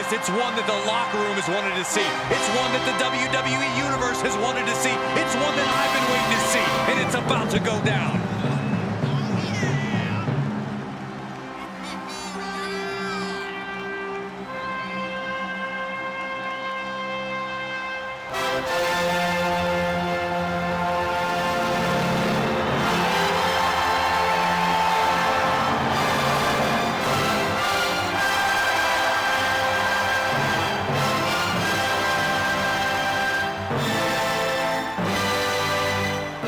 this. It's one that the locker room has wanted to see. It's one that the WWE Universe has wanted to see. It's one that I've been waiting to see. And it's about to go down.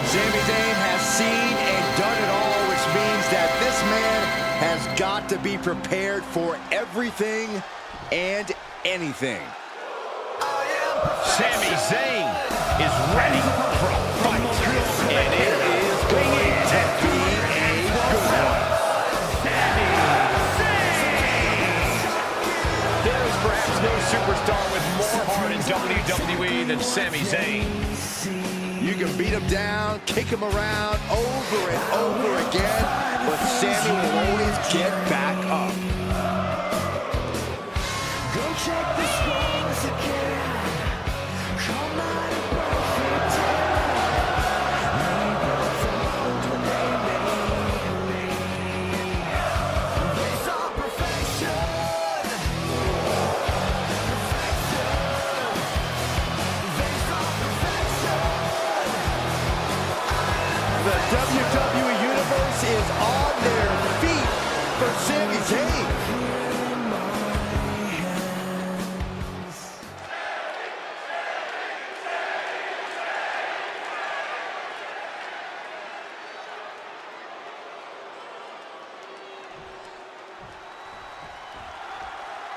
Sami Zayn has seen and done it all, which means that this man has got to be prepared for everything and anything. Sami Zayn is ready for a fight, and it is going to be a good one. Sami Zayn! There is perhaps no superstar with more heart in WWE than Sami Zayn. You can beat him down, kick him around over and over again, but Sami will always get back up. Go check the scores again. Come on and break it down. People found when they made me. They saw perfection. The WWE Universe is on their feet for Sami Zayn.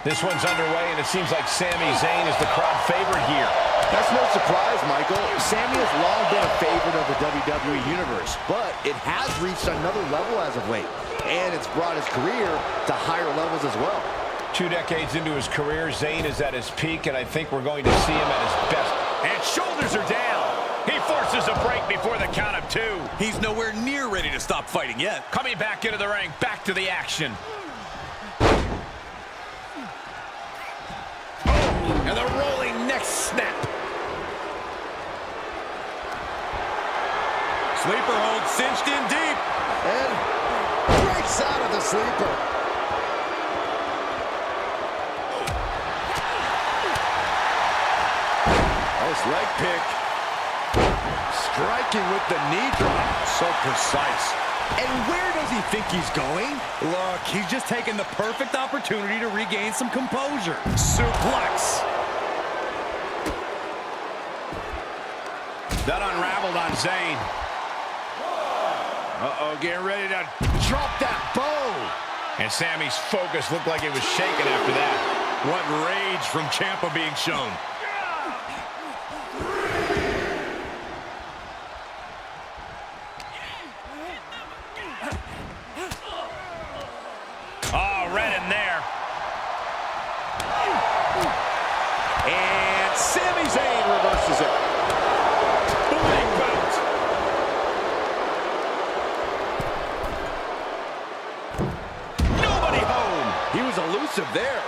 This one's underway, and it seems like Sami Zayn is the crowd favorite here. That's no surprise, Michael. Sami has long been a favorite of the WWE Universe, but it has reached another level as of late, and it's brought his career to higher levels as well. 2 decades into his career, Zayn is at his peak, and I think we're going to see him at his best. And shoulders are down. He forces a break before the count of 2. He's nowhere near ready to stop fighting yet. Coming back into the ring, back to the action. And the rolling neck snap. Sleeper hold cinched in deep. And breaks out of the sleeper. Nice leg pick. Striking with the knee drop. So precise. And where does he think he's going? Look, he's just taking the perfect opportunity to regain some composure. Suplex. That unraveled on Zayn. Uh-oh, getting ready to drop that bow. And Sami's focus looked like it was shaken after that. What rage from Ciampa being shown. Oh, right in there. And Sami Zayn reverses it. Big bounce. Nobody home. He was elusive there.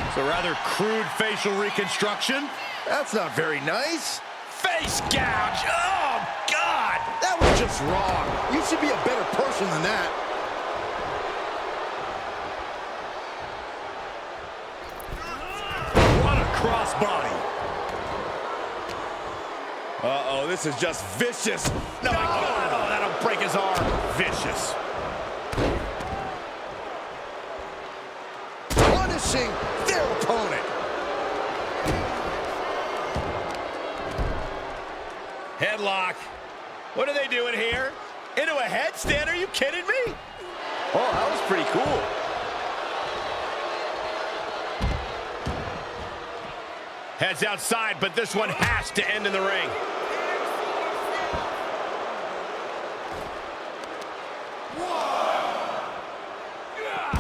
It's a rather crude facial reconstruction. That's not very nice. Face gouge. Oh, God. That was just wrong. You should be a better person than that. What a crossbody. Uh-oh, this is just vicious. No, my God. Oh, that'll break his arm. Vicious. Punishing their opponent. Headlock. What are they doing here? Into a headstand? Are you kidding me? Oh, that was pretty cool. Heads outside, but this one has to end in the ring.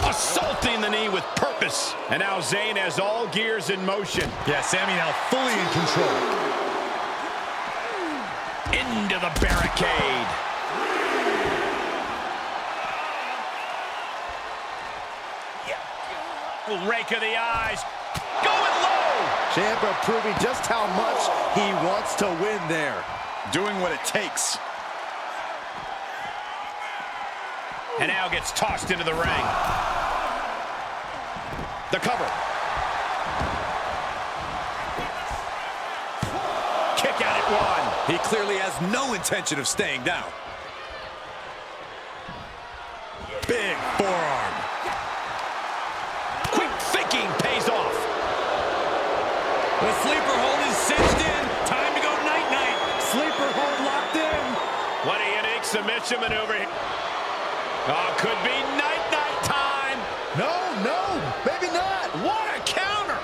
Assaulting the knee with purpose. And now Zayn has all gears in motion. Yeah, Sami now fully in control. Into the barricade. Rake of the eyes. Going low. Ciampa proving just how much he wants to win there. Doing what it takes. And now gets tossed into the ring. The cover. Kick out at one. He clearly has no intention of staying down. Big forearm. Quick thinking pays off. The sleeper hold is cinched in. Time to go night-night. Sleeper hold locked in. What a unique submission maneuver. Oh, could be night-night time. No, maybe not. What a counter.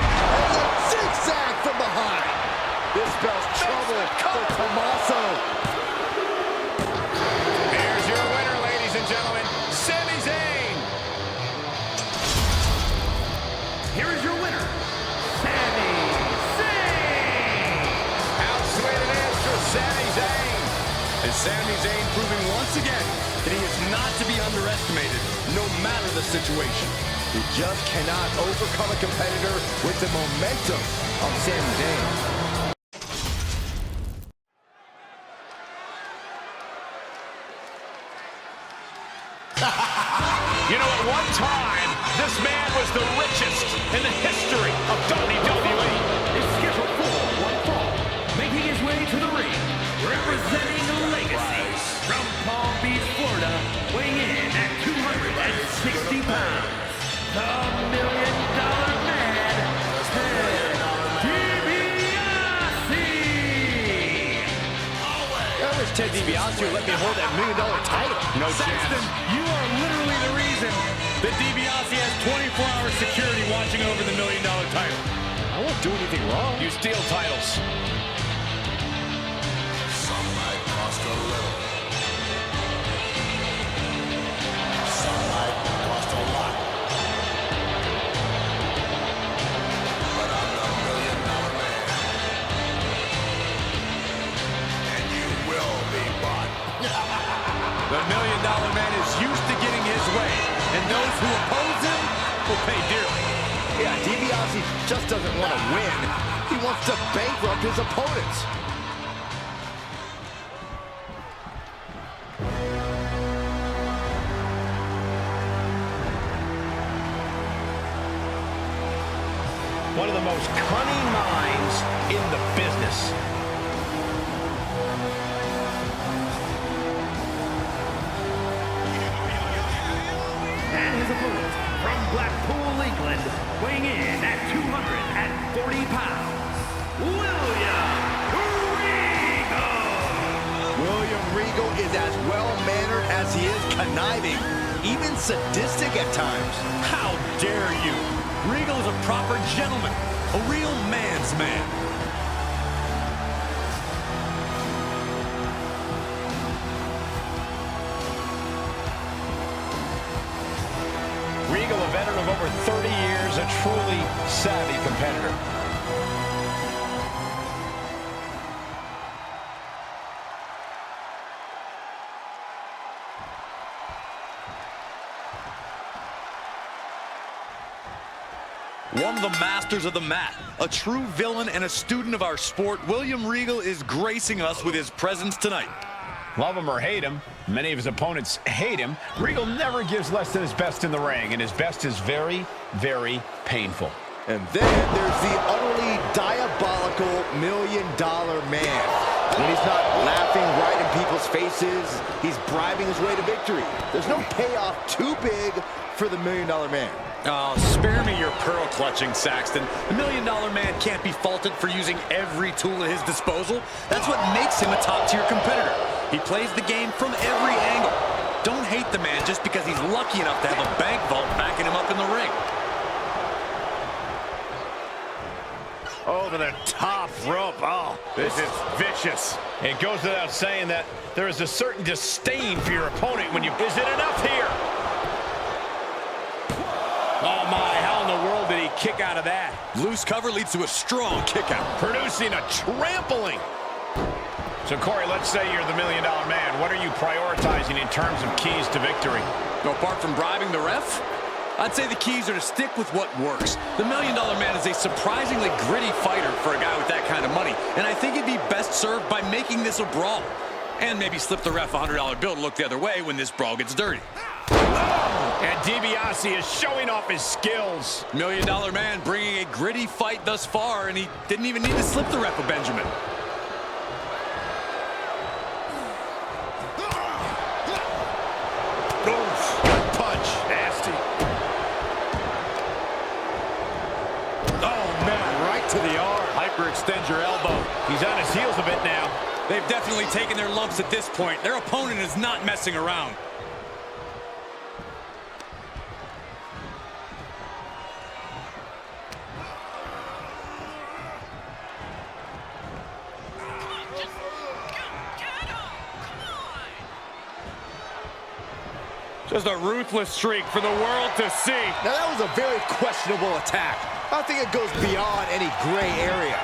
And the zigzag from behind. This spells trouble for Tommaso. Here's your winner, ladies and gentlemen, Sami Zayn. Here is your winner, Sami Zayn. How sweet it is for Sami Zayn. And Sami Zayn proving once again that he is not to be underestimated, no matter the situation. You just cannot overcome a competitor with the momentum of Sami Zayn. You know, at one time, this man was the richest in the history of WWE. Is scheduled for one fall, making his way to the ring, representing Legacy from Palm Beach, Florida, weighing in at 260 pounds, the $1 Million Man, Ted DiBiase. I wish Ted DiBiase would let me hold that $1 million title. No Saxton, chance. you are literally the reason that DiBiase has 24-hour security watching over the $1 million title. I won't do anything wrong. You steal titles. Some might cost a little. Some might cost a lot. But I'm the $1 Million Man. And you will be bought. The $1 Million Man is used to getting his way, and those who oppose him will pay dearly. Yeah, DiBiase just doesn't want to win. He wants to bankrupt his opponents. One of the most cunning minds in the business. And his opponent from Blackpool, England, weighing in at 240 pounds, William Regal. William Regal is as well-mannered as he is conniving, even sadistic at times. How dare you? Regal is a proper gentleman, a real man's man. Regal, a veteran of over 30 years, a truly savvy competitor. One of the masters of the mat, a true villain and a student of our sport, William Regal is gracing us with his presence tonight. Love him or hate him, many of his opponents hate him. Regal never gives less than his best in the ring, and his best is very, very painful. And then there's the utterly diabolical $1 Million Man. When he's not laughing right in people's faces, he's bribing his way to victory. There's no payoff too big for the $1 Million Man. Oh, spare me your pearl clutching, Saxton. The $1 Million Man can't be faulted for using every tool at his disposal. That's what makes him a top-tier competitor. He plays the game from every angle. Don't hate the man just because he's lucky enough to have a bank vault backing him up in the ring. Over the top rope. Oh, this is vicious. It goes without saying that there is a certain disdain for your opponent when you... Is it enough here? Oh, my. How in the world did he kick out of that? Loose cover leads to a strong kick out. Producing a trampling. So, Corey, let's say you're the $1 Million Man. What are you prioritizing in terms of keys to victory? Apart from bribing the ref, I'd say the keys are to stick with what works. The $1 Million Man is a surprisingly gritty fighter for a guy with that kind of money, and I think he'd be best served by making this a brawl. And maybe slip the ref a $100 bill to look the other way when this brawl gets dirty. And DiBiase is showing off his skills. $1 Million Man bringing a gritty fight thus far, and he didn't even need to slip the ref a Benjamin. Punch. Nasty. Oh, man, right to the arm. Hyperextend your elbow. He's on his heels a bit now. They've definitely taken their lumps at this point. Their opponent is not messing around. Just a ruthless streak for the world to see. Now, that was a very questionable attack. I think it goes beyond any gray area.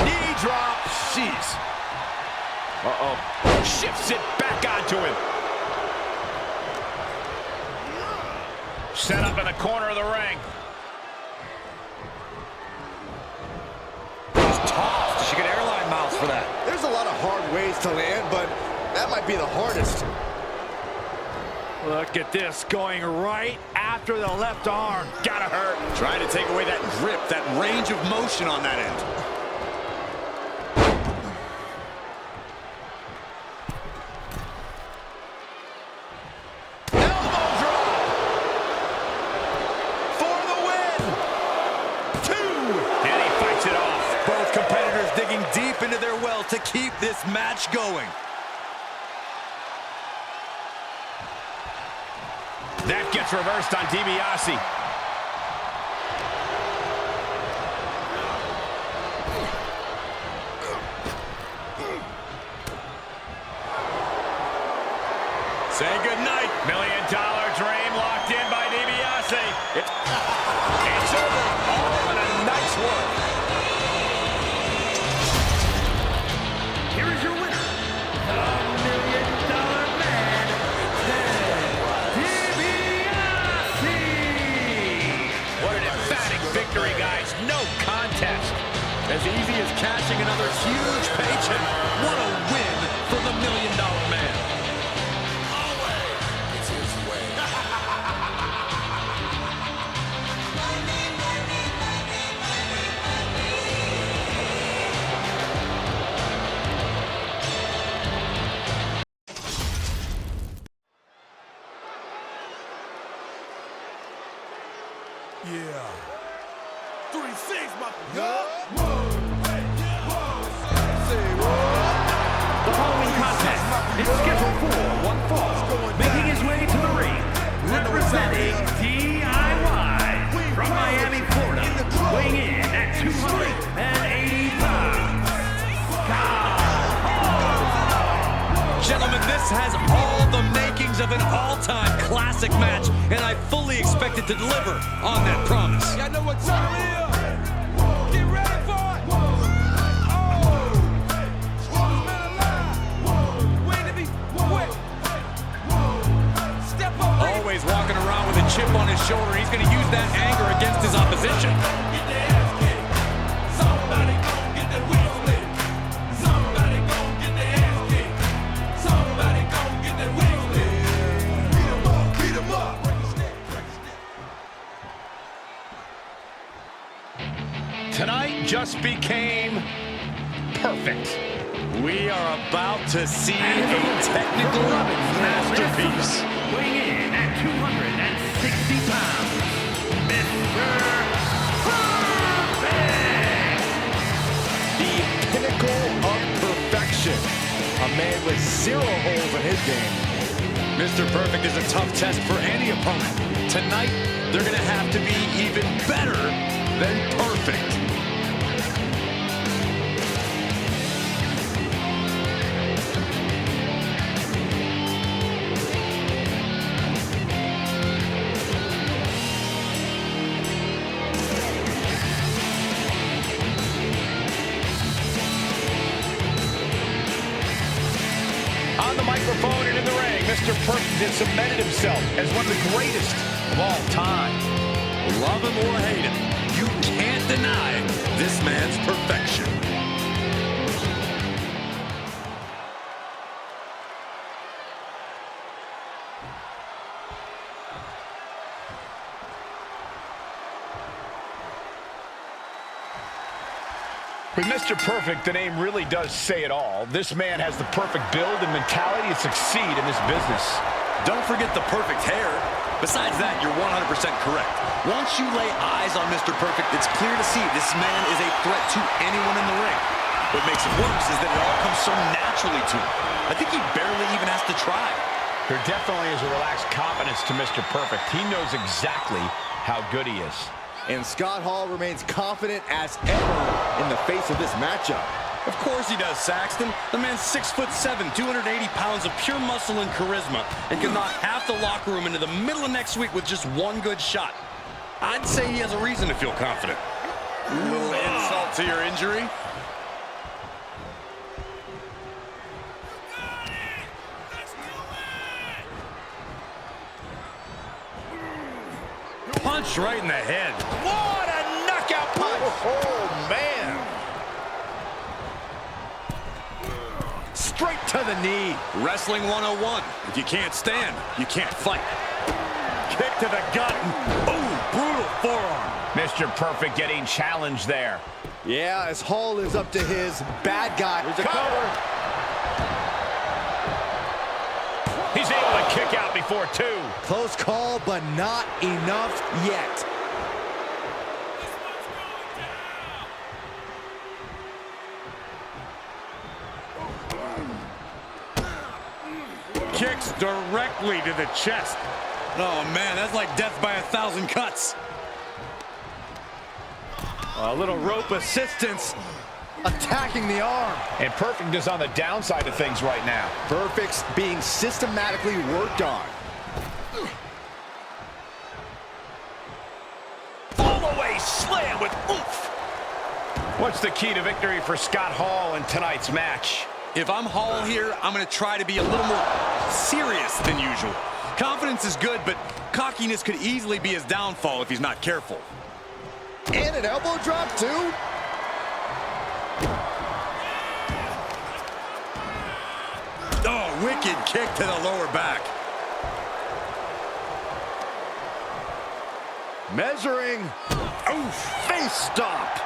Knee drop. Jeez. Uh-oh. Shifts it back onto him. Set up in the corner of the ring. He's tossed. She get airline miles for that. There's a lot of hard ways to land, but that might be the hardest. Look at this, going right after the left arm. Gotta hurt. Trying to take away that grip, that range of motion on that end. Elbow drop. For the win. 2. And he fights it off. Both competitors digging deep into their well to keep this match going. That gets reversed on DiBiase. Say goodnight. $1 Million Dream locked in by DiBiase. It's over. All in a nice work. Here is your winner, the $1 Million Man, DiBiase. What an emphatic victory, guys. No contest. As easy as cashing another huge paycheck. What a win for the $1 Million Man. It's his way. Yeah. 3-6, my The following contest is scheduled for one fall. Making his way to the ring, representing DIY from Miami, Florida, weighing in at 280 pounds. Gentlemen, this has all the makings of an all-time classic match, and I fully expect it to deliver on that promise. Y'all know what time it is. Get ready for it. Step up. Always walking around with a chip on his shoulder. He's going to use that anger against his opposition. Get their ass kicked. Somebody gon' get their wheels lit. Somebody gon' get their ass kicked. Somebody gon' get their wheels lit. Beat 'em up, beat 'em up. Break a stick, break a stick. Tonight just became perfect. We are about to see a technical masterpiece. Weighing in at 260 pounds, Mr. Perfect. The pinnacle of perfection. A man with 0 holes in his game. Mr. Perfect is a tough test for any opponent. Tonight, they're going to have to be even better than perfect. Mr. Perfect has cemented himself as one of the greatest of all time. Love him or hate him, you can't deny this man's perfection. With Mr. Perfect, the name really does say it all. This man has the perfect build and mentality to succeed in this business. Don't forget the perfect hair. Besides that, you're 100% correct. Once you lay eyes on Mr. Perfect, it's clear to see this man is a threat to anyone in the ring. What makes it worse is that it all comes so naturally to him. I think he barely even has to try. There definitely is a relaxed confidence to Mr. Perfect. He knows exactly how good he is. And Scott Hall remains confident as ever in the face of this matchup. Of course he does, Saxton. The man's 6'7", 280 pounds of pure muscle and charisma, and can knock half the locker room into the middle of next week with just one good shot. I'd say he has a reason to feel confident. A little insult to your injury. Punch right in the head. What a knockout punch! Oh, man. Straight to the knee. Wrestling 101. If you can't stand, you can't fight. Kick to the gut. Ooh, brutal forearm. Mr. Perfect getting challenged there. Yeah, as Hall lives up to his bad guy. Here's a cover. He's able to kick out before two. Close call, but not enough yet. Kicks directly to the chest. Oh, man, that's like death by 1,000 cuts. A little rope assistance. Attacking the arm. And Perfect is on the downside of things right now. Perfect's being systematically worked on. All-the-way slam with oomph. What's the key to victory for Scott Hall in tonight's match? If I'm Hall here, I'm going to try to be a little more serious than usual. Confidence is good, but cockiness could easily be his downfall if he's not careful. And an elbow drop, too. Oh, wicked kick to the lower back. Measuring. Oof, face stop.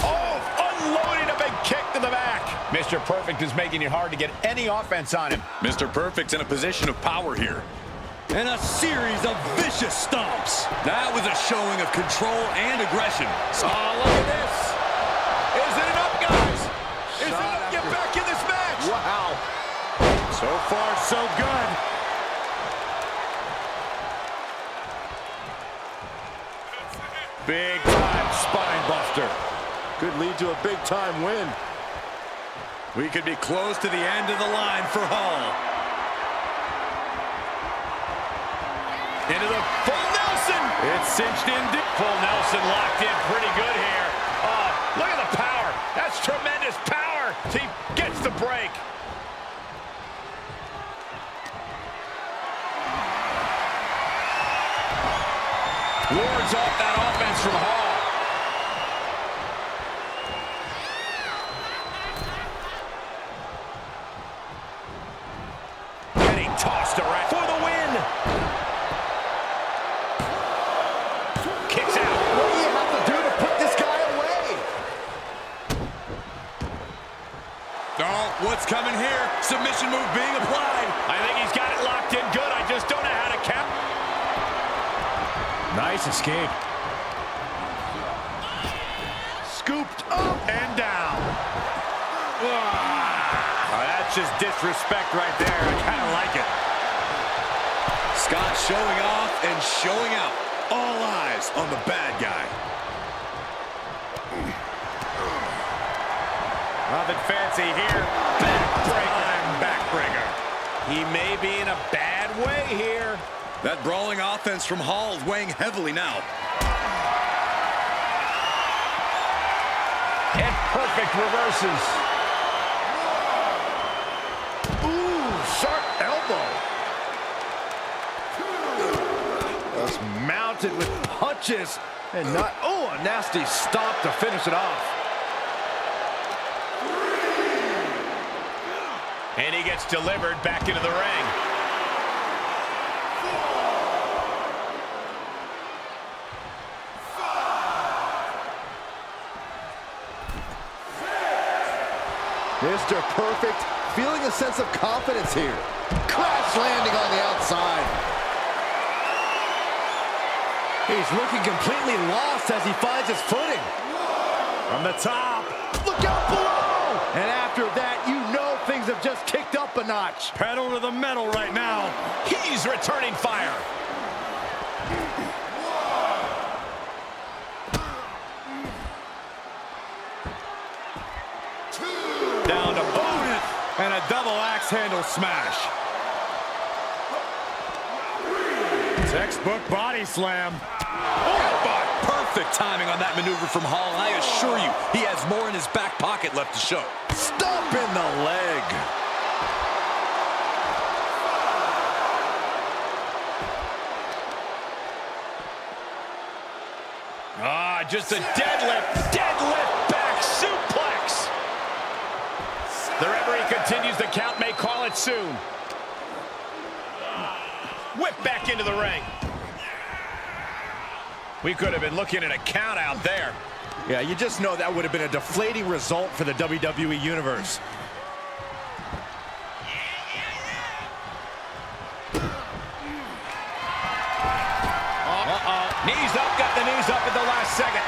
Oh, unloading a big kick to the back. Mr. Perfect is making it hard to get any offense on him. Mr. Perfect's in a position of power here. And a series of vicious stomps. That was a showing of control and aggression. Oh, look at this. Is it enough, guys? Is it enough to get back in this match? Wow. So far, so good. Big time spine buster. Could lead to a big time win. We could be close to the end of the line for Hall. Into the full Nelson. It's cinched in. Full Nelson locked in pretty good here. Oh, look at the power. That's tremendous power. He gets the break. Wards off that offense from Hall. Getting tossed around for the win. Kicks out. What do you have to do to put this guy away? Oh, what's coming here? Submission move being applied. I think he's got it locked in good. I just don't know how to count. Nice escape. Scooped up and down. Oh, that's just disrespect right there. I kind of like it. Scott showing off and showing out. All eyes on the bad guy. Nothing fancy here. Backbreaker. He may be in a bad way here. That brawling offense from Hall is weighing heavily now. And Perfect reverses. Ooh. mounted with punches and not, oh, a nasty stop to finish it off. And he gets delivered back into the ring. Mr. Perfect feeling a sense of confidence here. Crash landing on the outside. He's looking completely lost as he finds his footing. From the top. Look out below! And after that, you know things have just kicked up a notch. Pedal to the metal right now. He's returning fire. Down to bonus. And a double axe handle smash. Textbook body slam. Perfect timing on that maneuver from Hall. I assure you, he has more in his back pocket left to show. Stomp in the leg. Just a deadlift back suplex. The referee continues the count, may call it soon. Whip back into the ring. We could have been looking at a count out there. Yeah, you just know that would have been a deflating result for the WWE Universe. Knees up, got the knees up at the last second.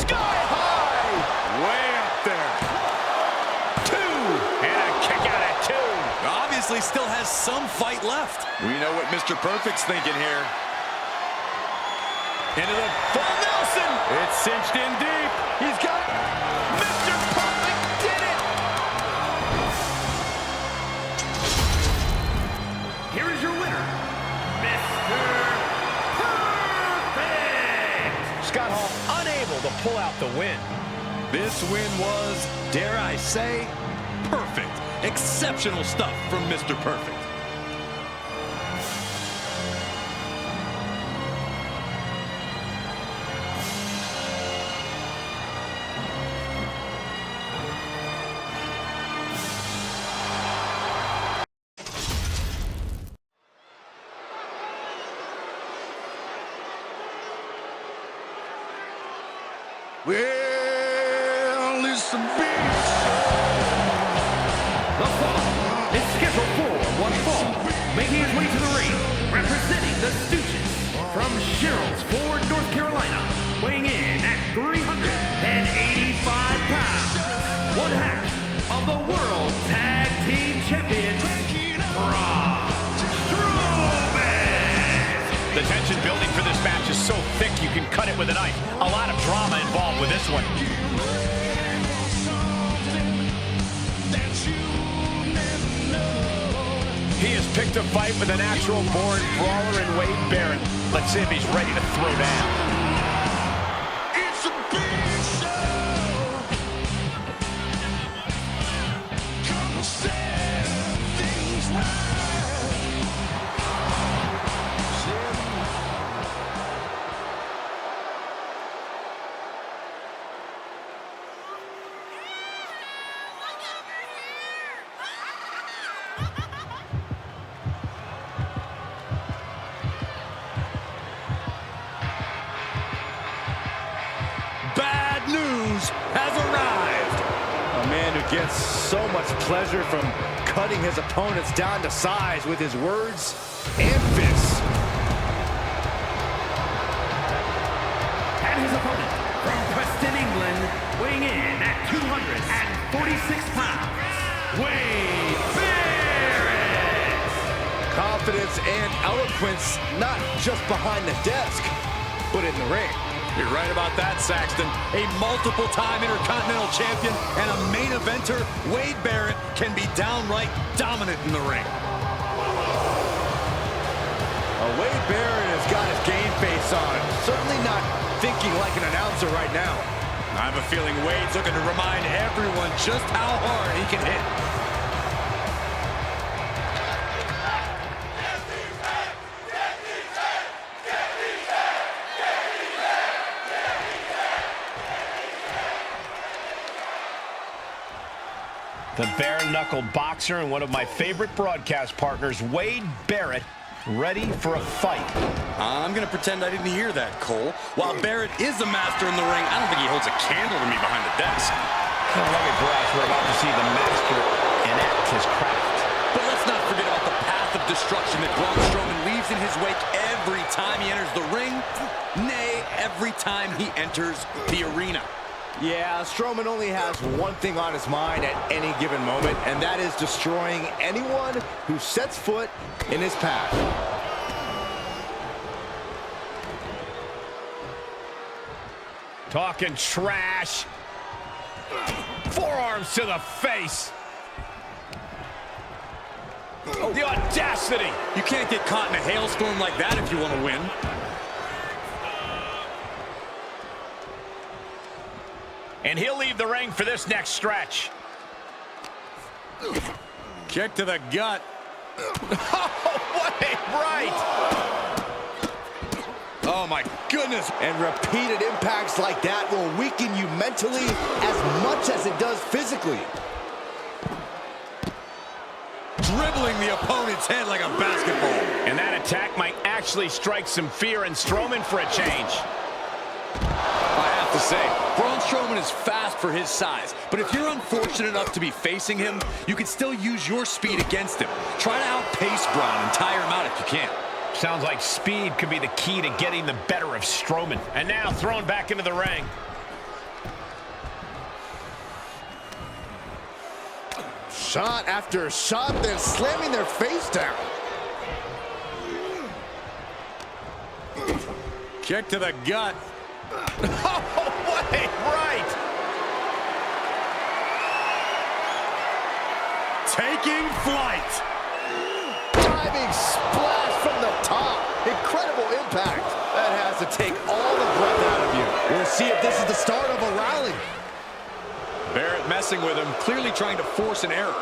Sky high! Way up there. 2. And a kick out at 2. Obviously still has some fight left. We know what Mr. Perfect's thinking here. Into the full Nelson. It's cinched in deep. He's got it. Mr. Perfect did it. Here is your winner, Mr. Perfect. Scott Hall unable to pull out the win. This win was, dare I say, perfect. Exceptional stuff from Mr. Perfect. Well, it's a big The fall is scheduled for one fall, making his way to the ring, representing the Stooges from Sherrills Ford, North Carolina, weighing in at 385 pounds, one half of the World Tag Team Champions, Braun Strowman. The tension building for this match is so thick you can cut it with a knife. A lot of drama involved with this one. He has picked a fight with a natural-born brawler in Wade Barrett. Let's see if he's ready to throw down. It's a big show. Come set things right. Bad news has arrived. A man who gets so much pleasure from cutting his opponents down to size with his words and fists. And his opponent from Preston, England, weighing in at 246 pounds, Wade Barrett. Confidence and eloquence, not just behind the desk, but in the ring. You're right about that, Saxton. A multiple-time Intercontinental Champion and a main eventer, Wade Barrett, can be downright dominant in the ring. Wade Barrett has got his game face on. Certainly not thinking like an announcer right now. I have a feeling Wade's looking to remind everyone just how hard he can hit. The bare-knuckle boxer and one of my favorite broadcast partners, Wade Barrett, ready for a fight. I'm going to pretend I didn't hear that, Cole. While Barrett is a master in the ring, I don't think he holds a candle to me behind the desk. Oh, let me brass, we're about to see the master enact his craft. But let's not forget about the path of destruction that Braun Strowman leaves in his wake every time he enters the ring. Nay, every time he enters the arena. Yeah, Strowman only has one thing on his mind at any given moment, and that is destroying anyone who sets foot in his path. Talking trash. Forearms to the face. Oh, the audacity. You can't get caught in a hailstorm like that if you want to win. And he'll leave the ring for this next stretch. Kick to the gut. Oh, what a right! Oh, my goodness. And repeated impacts like that will weaken you mentally as much as it does physically. Dribbling the opponent's head like a basketball. And that attack might actually strike some fear in Strowman for a change. I have to say, Braun Strowman is fast for his size, but if you're unfortunate enough to be facing him, you can still use your speed against him. Try to outpace Braun and tire him out if you can. Sounds like speed could be the key to getting the better of Strowman. And now thrown back into the ring. Shot after shot, then slamming their face down. Kick to the gut. Oh, what a right! Taking flight. Diving splash from the top. Incredible impact. That has to take all the breath out of you. We'll see if this is the start of a rally. Barrett messing with him, clearly trying to force an error.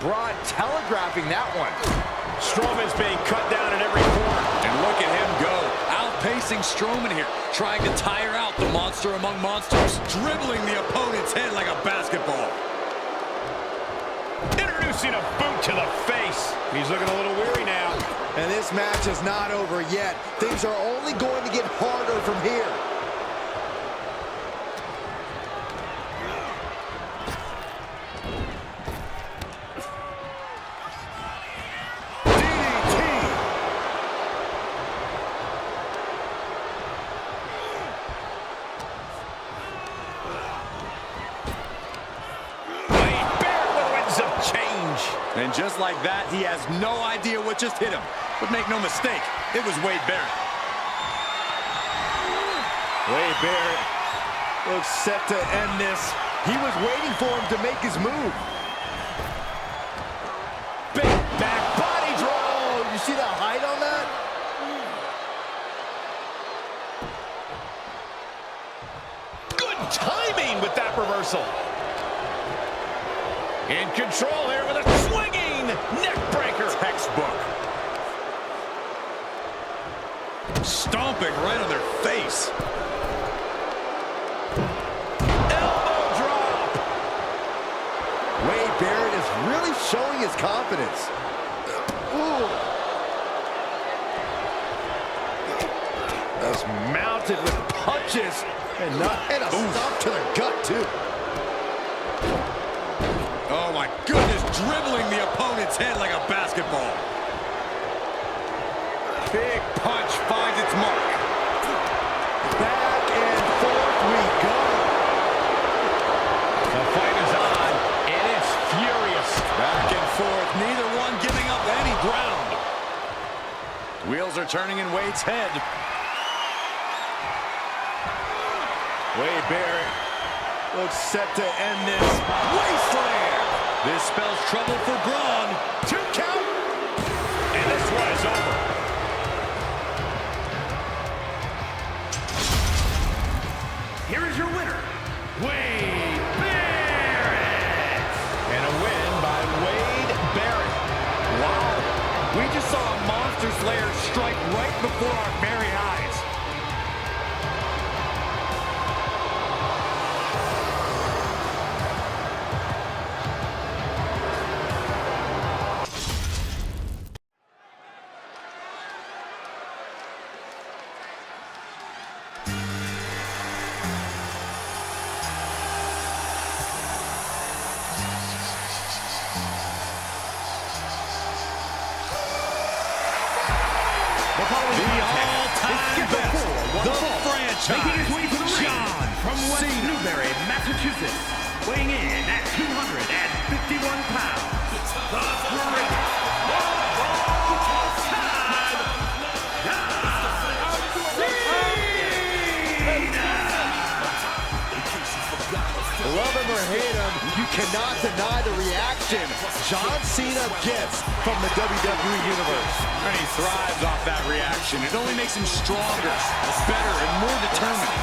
Braun telegraphing that one. Strowman's being cut down at every corner. And look at him go. Outpacing Strowman here, trying to tire out the monster among monsters. Dribbling the opponent's head like a basketball. Introducing a boot to the face. He's looking a little weary now. And this match is not over yet. Things are only going to get harder from here. And just like that, he has no idea what just hit him. But make no mistake, it was Wade Barrett. Wade Barrett looks set to end this. He was waiting for him to make his move. Big back body draw. You see the height on that? Good timing with that reversal. In control here with a swinging neck breaker. Textbook. Stomping right on their face. Elbow drop. Wade Barrett is really showing his confidence. Ooh. That's mounted with punches and a stomp to the gut too. Oh my goodness, dribbling the opponent's head like a basketball. Big punch finds its mark. Back and forth we go. The fight is on, and it's furious. Back and forth, neither one giving up any ground. Wheels are turning in Wade's head. Wade Barrett looks set to end this wasteland. This spells trouble for Braun. 2 count. And this one is over. Here is your winner, We just saw a Monster Slayer strike right before our very eyes. Making his way to the ring from West Newbury, Massachusetts, weighing in at 251 pounds, the greatest of all time, Cena! Love him or hate him, you cannot deny the reaction John Cena gets from the WWE Universe. And he thrives off that reaction. It only makes him stronger, better, and more determined.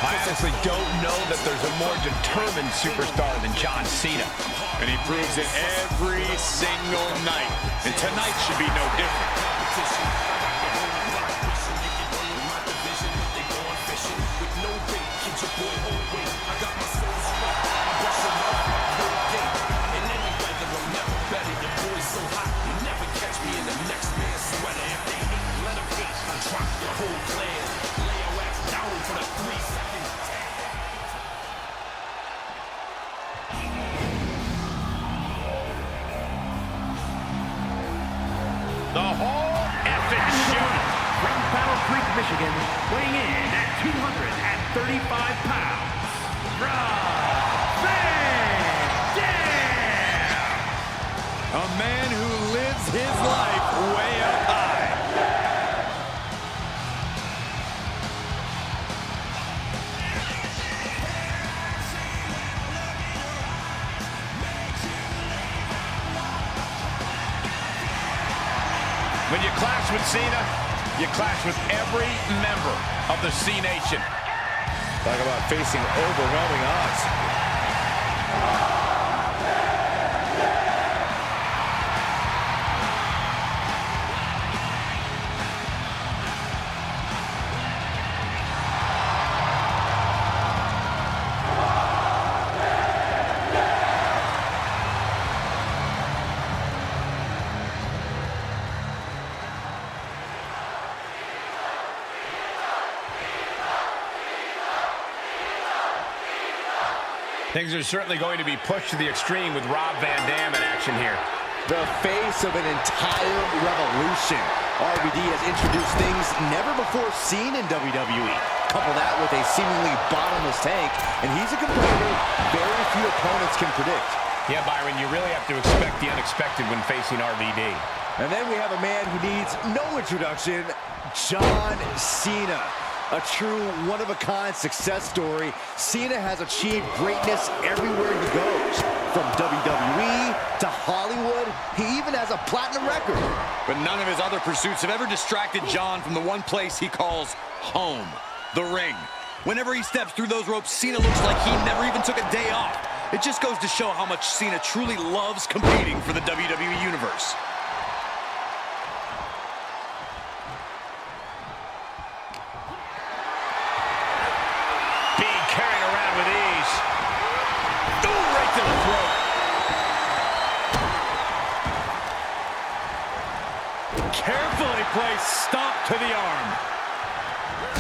I honestly don't know that there's a more determined superstar than John Cena. And he proves it every single night. And tonight should be no different. The whole effing show from Battle Creek, Michigan, weighing in at 235 pounds, Rob Van Dam! A man who lives his life way up high. When you clash with Cena, you clash with every member of the C Nation. Talk about facing overwhelming odds. Things are certainly going to be pushed to the extreme with Rob Van Dam in action here. The face of an entire revolution. RVD has introduced things never before seen in WWE. Couple that with a seemingly bottomless tank, and he's a competitor very few opponents can predict. Yeah, Byron, you really have to expect the unexpected when facing RVD. And then we have a man who needs no introduction, John Cena. A true one-of-a-kind success story. Cena has achieved greatness everywhere he goes. From WWE to Hollywood, he even has a platinum record. But none of his other pursuits have ever distracted John from the one place he calls home, the ring. Whenever he steps through those ropes, Cena looks like he never even took a day off. It just goes to show how much Cena truly loves competing for the WWE Universe. Carried around with ease. Ooh, right to the throat. Carefully placed stop to the arm.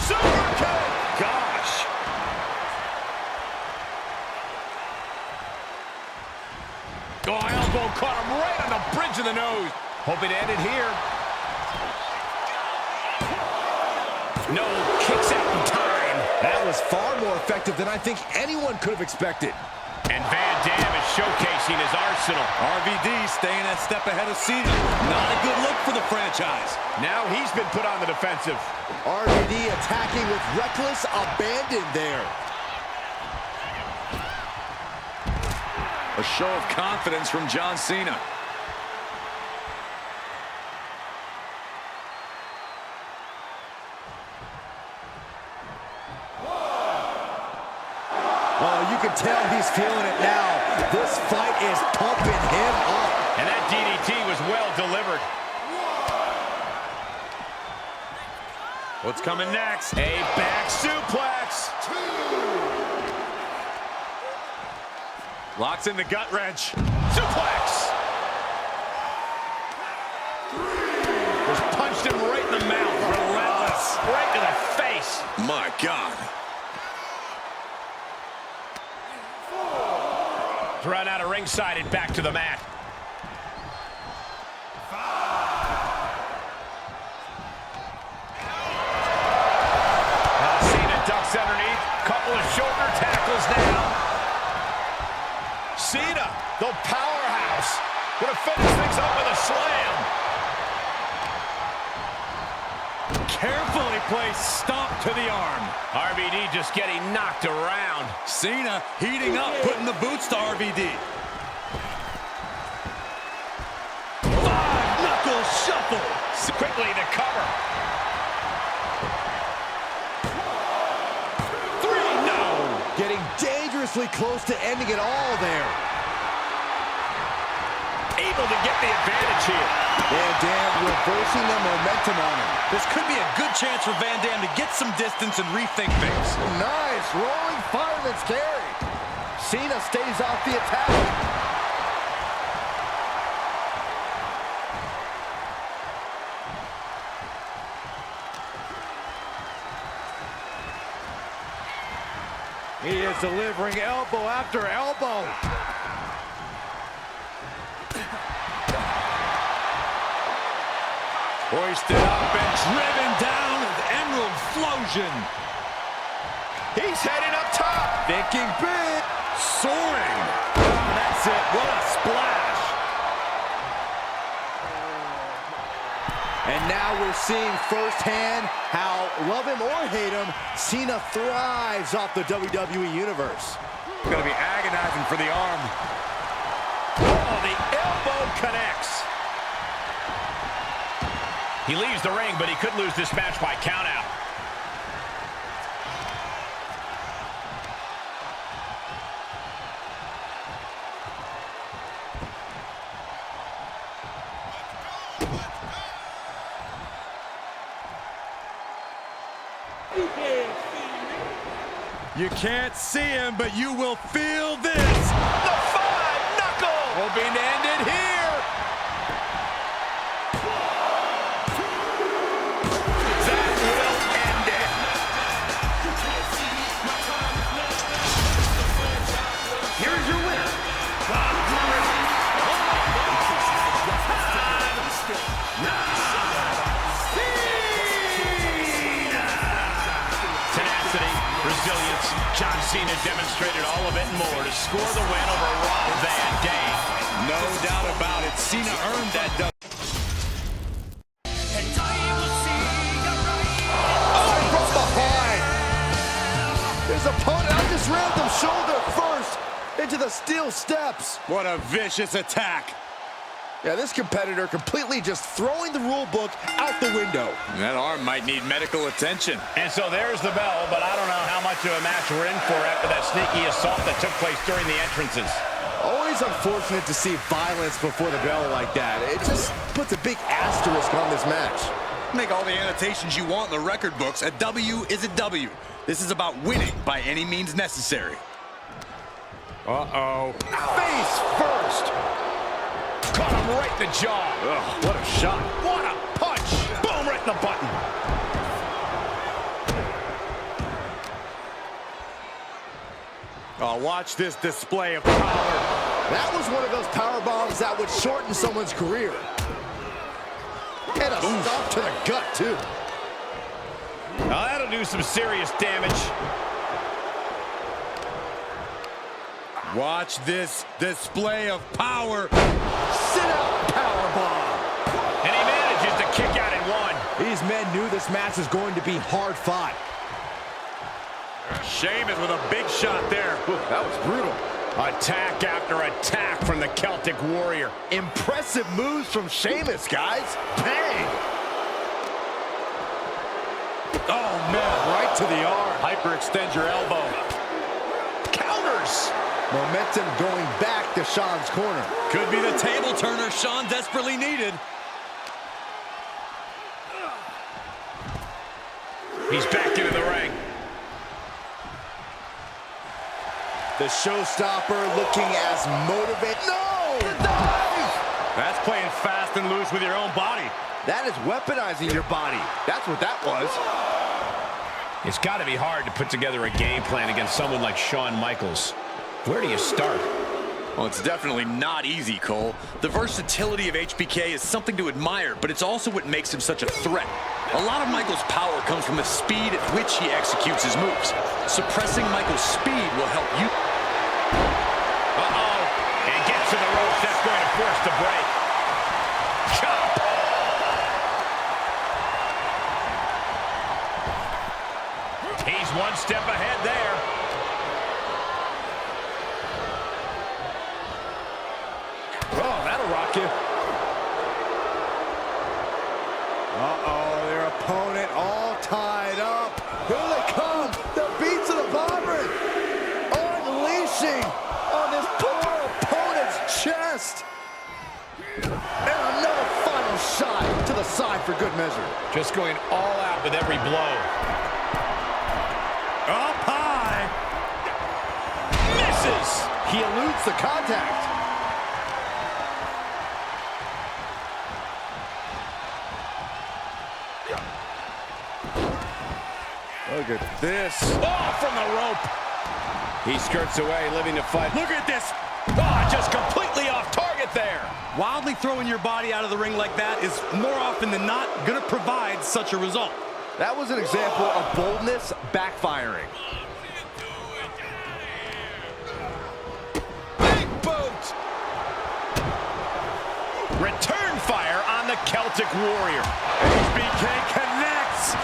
Super kick. Gosh. Oh, elbow caught him right on the bridge of the nose. Hope it ended here. No kicks out in time. That was far more effective than I think anyone could have expected. And Van Dam is showcasing his arsenal. RVD staying a step ahead of Cena. Not a good look for the franchise. Now he's been put on the defensive. RVD attacking with reckless abandon there. A show of confidence from John Cena. Oh, you can tell he's feeling it now. This fight is pumping him up. And that DDT was well delivered. What's coming next? A back suplex. Locks in the gut wrench. Suplex. Just punched him right in the mouth. Relentless. Right to the face. My God. Run out of ringside and back to the mat. Cena ducks underneath. Couple of shoulder tackles now. Cena, the powerhouse, gonna finish things up with a slam. Carefully placed stomp to the arm. RVD just getting knocked around. Cena heating up, putting the boots to RVD. 5-knuckle shuffle. Quickly the cover. 3, no. Getting dangerously close to ending it all there. Able to get the advantage here. Van Dam reversing the momentum on him. This could be a good chance for Van Dam to get some distance and rethink things. Nice rolling fireman's carry. Cena stays off the attack. He is delivering elbow after elbow. Hoisted up and driven down with Emerald Flosion. He's heading up top. Thinking big. Soaring. Oh, that's it. What a splash. And now we're seeing firsthand how, love him or hate him, Cena thrives off the WWE Universe. Going to be agonizing for the arm. Oh, the elbow connects. He leaves the ring, but he could lose this match by countout. You can't see him, but you will feel this. The 5-knuckle. Hoping to end it here. That will end it. Here's your winner. Tenacity, resilience. John Cena demonstrated all of it and more to score the win over Rob Van Dam. No doubt about it. Cena earned that dub. From behind. His opponent on this random shoulder first into the steel steps. What a vicious attack. Yeah, this competitor completely just throwing the rule book out the window. That arm might need medical attention. And so there's the bell, but I don't know how much of a match we're in for after that sneaky assault that took place during the entrances. Always unfortunate to see violence before the bell like that. It just puts a big asterisk on this match. Make all the annotations you want in the record books. A W is a W. This is about winning by any means necessary. Uh-oh. Face first. Caught him right in the jaw. Ugh, what a shot. What a punch. Boom, right in the button. Oh, watch this display of power. That was one of those power bombs that would shorten someone's career. And a stomp to the gut, too. Now that'll do some serious damage. Watch this display of power. Sit out power bomb. And he manages to kick out in one. These men knew this match was going to be hard fought. Sheamus with a big shot there. Ooh, that was brutal. Attack after attack from the Celtic Warrior. Impressive moves from Sheamus, guys. Bang! Oh, man, Right to the arm. hyperextend your elbow. Counters. Momentum going back to Shawn's corner. Could be the table turner Shawn desperately needed. He's back into the ring. The showstopper looking as motivated. No! The dive! That's playing fast and loose with your own body. That is weaponizing your body. That's what that was. It's got to be hard to put together a game plan against someone like Shawn Michaels. Where do you start? Well, it's definitely not easy, Cole. The versatility of HBK is something to admire, but it's also what makes him such a threat. A lot of Michaels' power comes from the speed at which he executes his moves. Suppressing Michaels' speed will help you. Uh-oh. And gets to the ropes. That's going to force the break. Chop. He's one step ahead there. Oh, that'll rock you. Uh-oh, their opponent all tied up. Here they come. The beats of the bomber. Unleashing on this poor opponent's chest. And another final shot to the side for good measure. Just going all out with every blow. Up high. Misses. He eludes the contact. Look at this. Oh, from the rope. He skirts away, living to fight. Look at this. Oh, just completely off target there. Wildly throwing your body out of the ring like that is more often than not going to provide such a result. That was an example of boldness backfiring. Big boot. Return fire on the Celtic Warrior. HBK connects.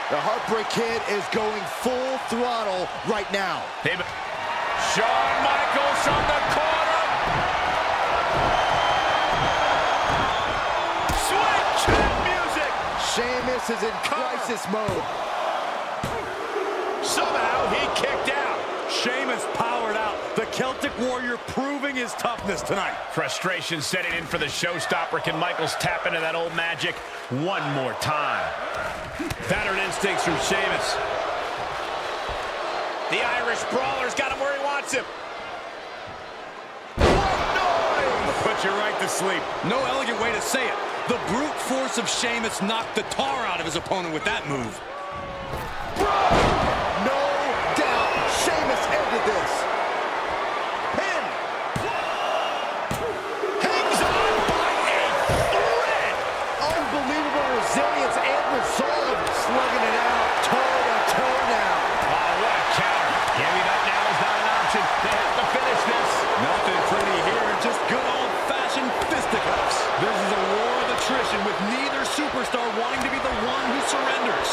The Heartbreak Kid is going full throttle right now. Shawn Michaels from the corner. Switch music. Sheamus is in crisis mode. Somehow he kicked out. Sheamus powered out. The Celtic Warrior proving his toughness tonight. Frustration setting in for the showstopper. Can Michaels tap into that old magic one more time? Pattern instincts from Sheamus. The Irish Brawler's got him where he wants him. Put you right to sleep. No elegant way to say it. The brute force of Sheamus knocked the tar out of his opponent with that move. No doubt, Sheamus ended this. Pin. Hangs on by a thread. Unbelievable resilience and resolve. Slugging it out, toe-to-toe now. Oh, what a counter. Giving up now is not an option. They have to finish this. Nothing pretty here, just good old-fashioned fisticuffs. This is a war of attrition with neither superstar wanting to be the one who surrenders.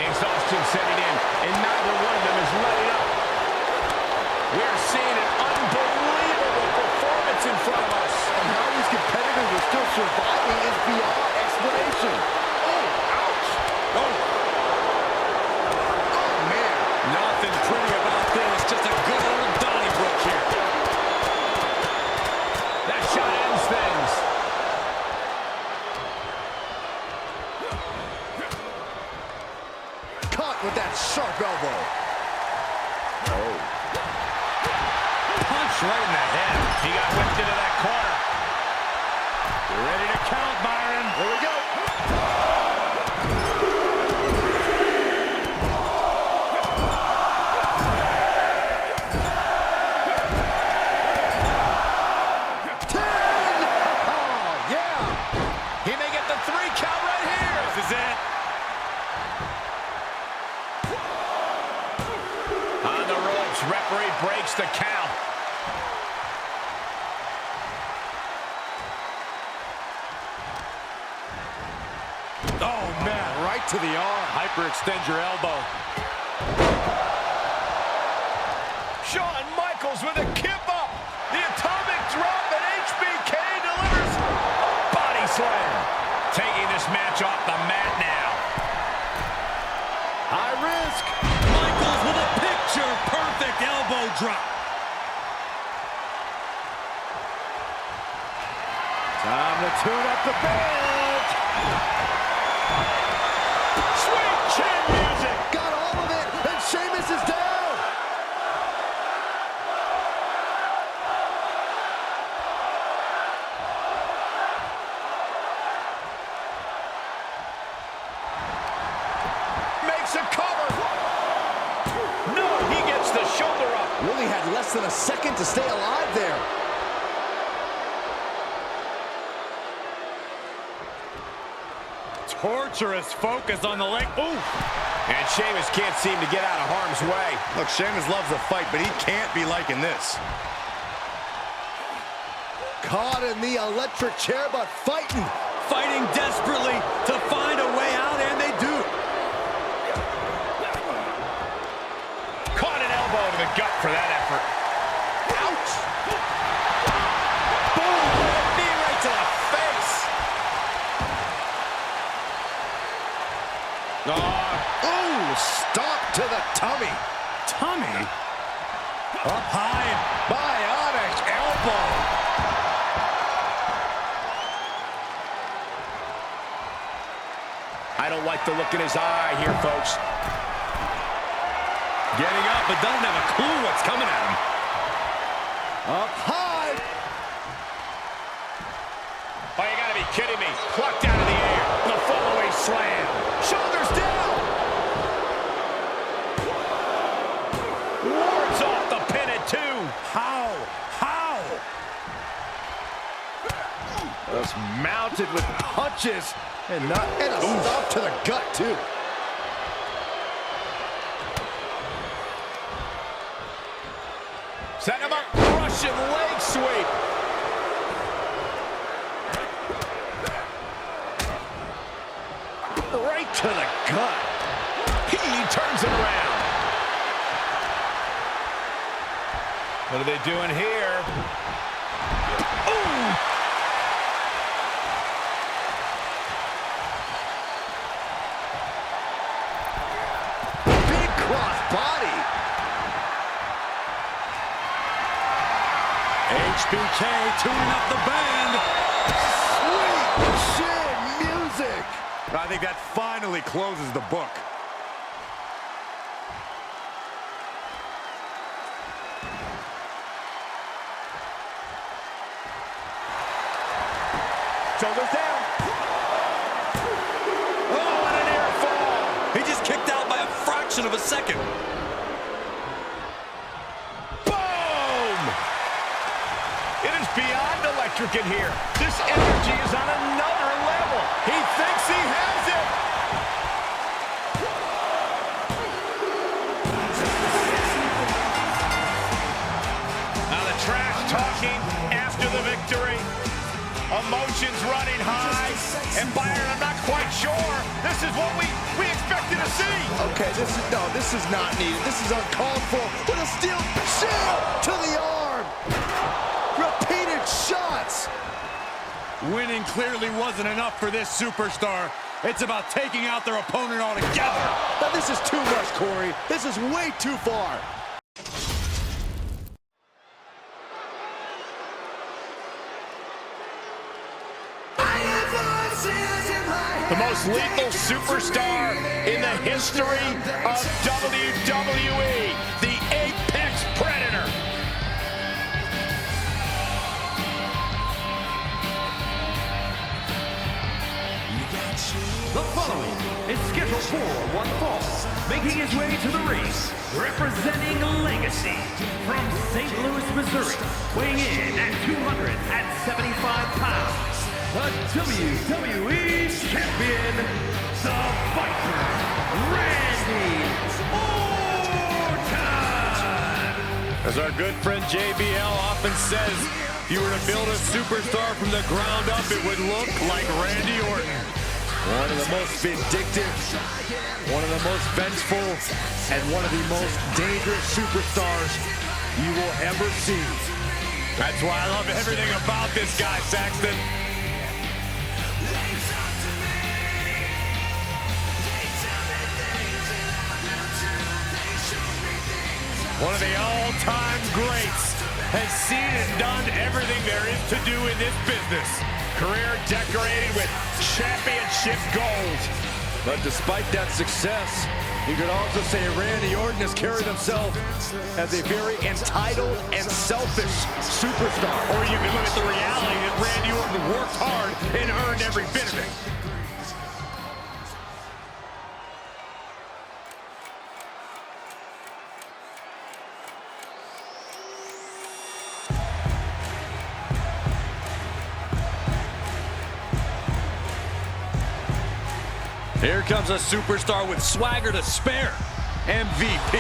Exhaustion setting in, and neither one of them is letting up. We're seeing an unbelievable performance in front of us. And how these competitors are still surviving is beyond explanation. Oh, ouch. Oh. Oh, man. Nothing pretty about this, just a good old Donnybrook here. That shot ends things. Caught with that sharp elbow. Oh. Punch right in the head. He got whipped into that corner. You're ready to count, Byron. Here we go. He may get the 3 count right here. This is it. On the ropes, referee breaks the count. Oh, man, right to the arm. Hyperextend your elbow. Shawn Michaels with a kip up. The atomic drop, and HBK delivers a body slam. Taking this match off the mat now. High risk. Michaels with a picture-perfect elbow drop. Time to tune up the band. Sweet chin music. less than a second to stay alive there. Torturous focus on the leg. Ooh. And Sheamus can't seem to get out of harm's way. Look, Sheamus loves a fight, but he can't be liking this. Caught in the electric chair, but fighting. Fighting desperately to find a way out, and they do. Caught an elbow to the gut for that effort. Ouch! Boom! Knee right to the face. Ooh, stop to the tummy. Tummy? Up high. Bionic elbow. I don't like the look in his eye here, folks. Getting up, but doesn't have a clue what's coming at him. Up high. Oh, you gotta be kidding me. Plucked out of the air. The fall-away slam. Shoulders down. Wards off the pin at 2. How? Just mounted with punches and a stop to the gut, too. Set him up. Russian leg sweep. Right to the gut. He turns it around. What are they doing here? Ooh! Big cross body. HBK tuning up the band. Sweet chin music. I think that finally closes the book. Shoulders down. Oh, and a near fall. He just kicked out by a fraction of a second. Boom! It is beyond electric in here. This energy is on another level. He thinks he has it. Now the trash talking after the victory. Emotions running high. And Byron, I'm not quite sure this is what we expected to see. Okay, this is not needed. This is uncalled for. With a steel chair to the arm. Repeated shots. Winning clearly wasn't enough for this superstar. It's about taking out their opponent altogether. Now this is too much, Corey. This is way too far. The most lethal superstar in the history of WWE, the Apex Predator. The following is scheduled for one fall, making his way to the ring, representing Legacy from St. Louis, Missouri, weighing in at 275 pounds, the WWE Champion, the Fighter, Randy Orton! As our good friend JBL often says, if you were to build a superstar from the ground up, it would look like Randy Orton. One of the most vindictive, one of the most vengeful, and one of the most dangerous superstars you will ever see. That's why I love everything about this guy, Saxton. One of the all-time greats has seen and done everything there is to do in this business. Career decorated with championship gold. But despite that success, you could also say Randy Orton has carried himself as a very entitled and selfish superstar. Or you can look at the reality that Randy Orton worked hard and earned every bit of it. Here comes a superstar with swagger to spare. MVP.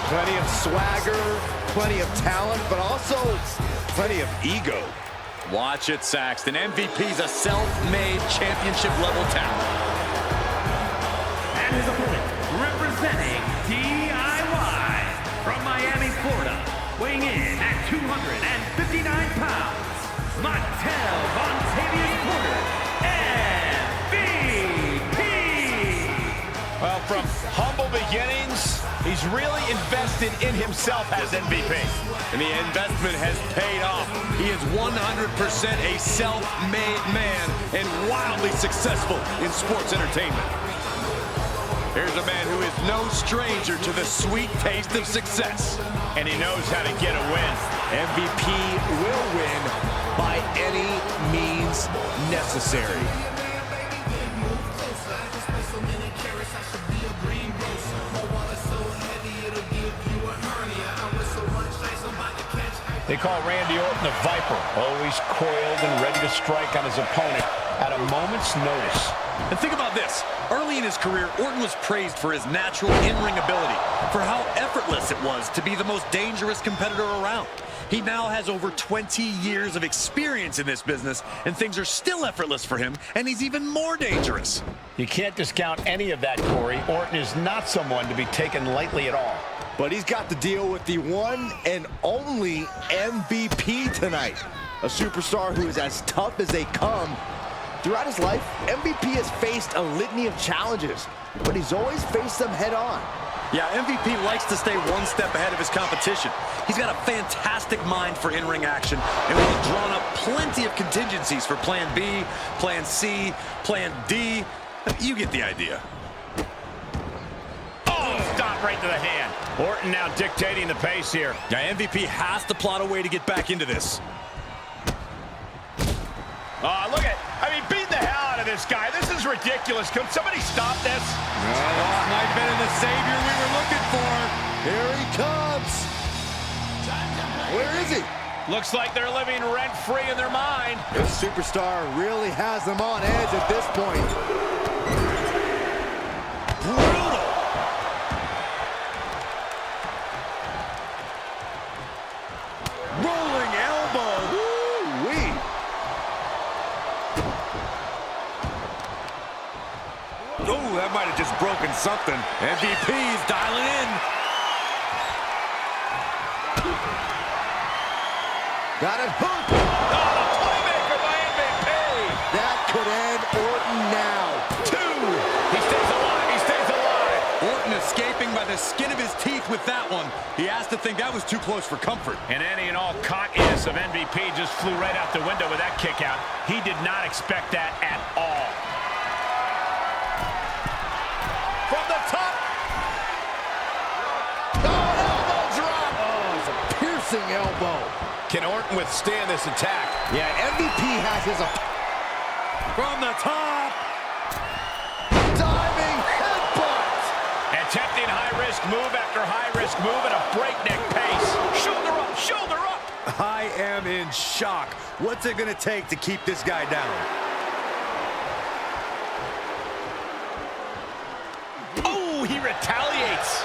Plenty of swagger, plenty of talent, but also plenty of ego. Watch it, Saxton. MVP's a self-made championship-level talent. And his opponent, representing DIY from Miami, Florida, weighing in at 259 pounds, Montel Vontavious Porter, MVP! Well, from humble beginnings, he's really invested in himself as MVP. And the investment has paid off. He is 100% a self-made man and wildly successful in sports entertainment. Here's a man who is no stranger to the sweet taste of success. And he knows how to get a win. MVP will win by any means necessary. They call Randy Orton the Viper, always coiled and ready to strike on his opponent at a moment's notice. And think about this. Early in his career, Orton was praised for his natural in-ring ability, for how effortless it was to be the most dangerous competitor around. He now has over 20 years of experience in this business, and things are still effortless for him, and he's even more dangerous. You can't discount any of that, Corey. Orton is not someone to be taken lightly at all. But he's got to deal with the one and only MVP tonight. A superstar who is as tough as they come. Throughout his life, MVP has faced a litany of challenges, but he's always faced them head on. Yeah, MVP likes to stay one step ahead of his competition. He's got a fantastic mind for in-ring action and will have drawn up plenty of contingencies for Plan B, Plan C, Plan D. You get the idea. Oh, stop right to the hand. Orton now dictating the pace here. Yeah, MVP has to plot a way to get back into this. Oh, look at, beat the hell out of this guy. This is ridiculous. Can somebody stop this? This might have been the savior we were looking for. Here he comes. Where is he? Looks like they're living rent-free in their mind. This superstar really has them on edge at this point. Brutal. Rolling elbow. Woo-wee. Oh, that might have just broken something. MVP's dialing in. Got it hooked. Oh, the playmaker by MVP. That could end Orton now. 2. He stays alive. He stays alive. Orton escaping by the skin of his teeth with that one. He has to think that was too close for comfort. And any and all cockiness of MVP just flew right out the window with that kick out. He did not expect that at all. From the top. Oh, elbow drop. Oh, it's a piercing elbow. Can Orton withstand this attack? Yeah, MVP has his From the top. diving headbutt. Attempting high-risk move after high-risk move at a breakneck pace. Shoulder up, shoulder up. I am in shock. What's it going to take to keep this guy down? Oh, he retaliates.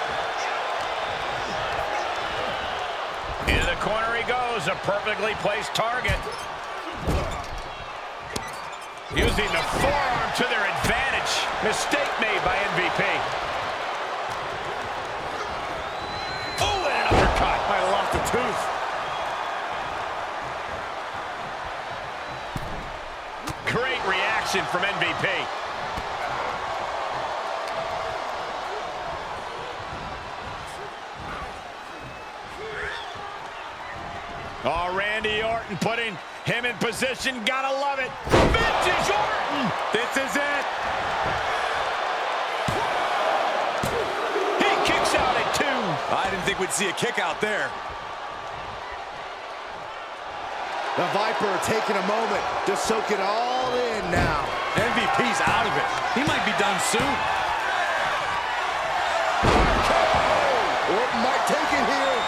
Into the corner he goes, a perfectly placed target. Using the forearm to their advantage. Mistake made by MVP. Oh, and an uppercut. Might have lost a tooth. Great reaction from MVP. Oh, Randy Orton putting him in position. Gotta love it. Vintage Orton. This is it. He kicks out at 2. I didn't think we'd see a kick out there. The Viper taking a moment to soak it all in now. MVP's out of it. He might be done soon. Orton might take it here.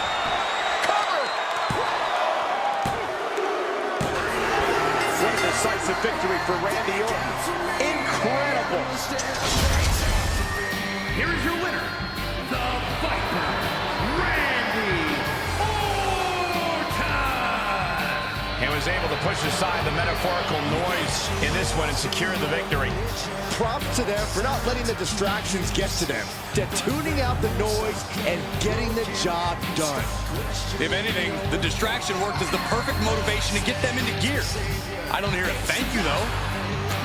Cover. What a decisive victory for Randy Orton. Incredible. Here is your winner, the Viper, Randy Orton. And was able to push aside the metaphorical noise in this one and secure the victory. Props to them for not letting the distractions get to them. To tuning out the noise and getting the job done. If anything, the distraction worked as the perfect motivation to get them into gear. I don't hear a thank you, though.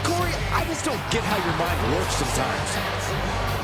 Corey, I just don't get how your mind works sometimes.